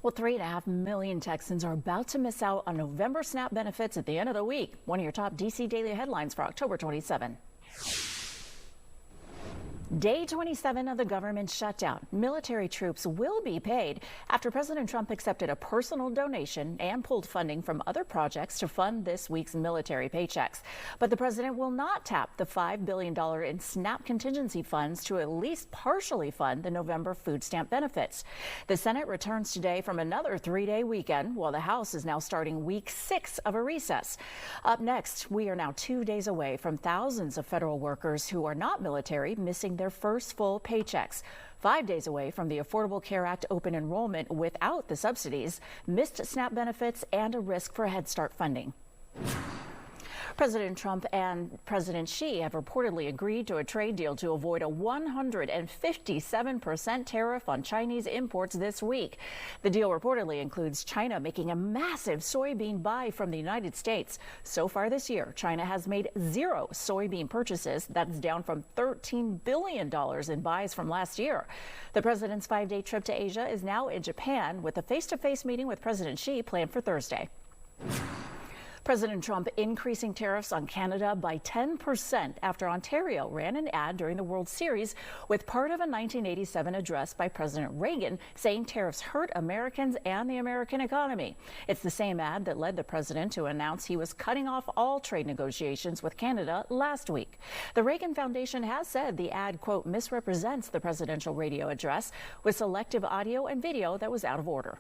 Well, 3.5 million Texans are about to miss out on November SNAP benefits at the end of the week. One of your top DC daily headlines for October 27. Day 27 of the government shutdown. Military troops will be paid after President Trump accepted a personal donation and pulled funding from other projects to fund this week's military paychecks. But the president will not tap the $5 billion in SNAP contingency funds to at least partially fund the November food stamp benefits. The Senate returns today from another 3-day weekend, while the House is now starting week 6 of a recess. Up next, we are now 2 days away from thousands of federal workers who are not military missing their first full paychecks. 5 days away from the Affordable Care Act open enrollment without the subsidies, missed SNAP benefits, and a risk for Head Start funding. President Trump and President Xi have reportedly agreed to a trade deal to avoid a 157% tariff on Chinese imports this week. The deal reportedly includes China making a massive soybean buy from the United States. So far this year, China has made 0 soybean purchases. That's down from $13 billion in buys from last year. The president's 5-day trip to Asia is now in Japan, with a face-to-face meeting with President Xi planned for Thursday. President Trump increasing tariffs on Canada by 10% after Ontario ran an ad during the World Series with part of a 1987 address by President Reagan saying tariffs hurt Americans and the American economy. It's the same ad that led the president to announce he was cutting off all trade negotiations with Canada last week. The Reagan Foundation has said the ad, quote, misrepresents the presidential radio address with selective audio and video that was out of order.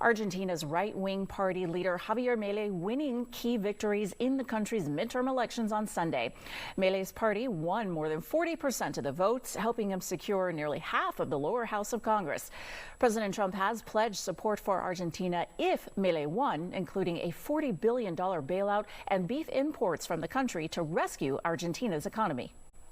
Argentina's right-wing party leader Javier Milei winning key victories in the country's midterm elections on Sunday. Milei's party won more than 40% of the votes, helping him secure nearly half of the lower house of Congress. President Trump has pledged support for Argentina if Milei won, including a $40 billion bailout and beef imports from the country to rescue Argentina's economy.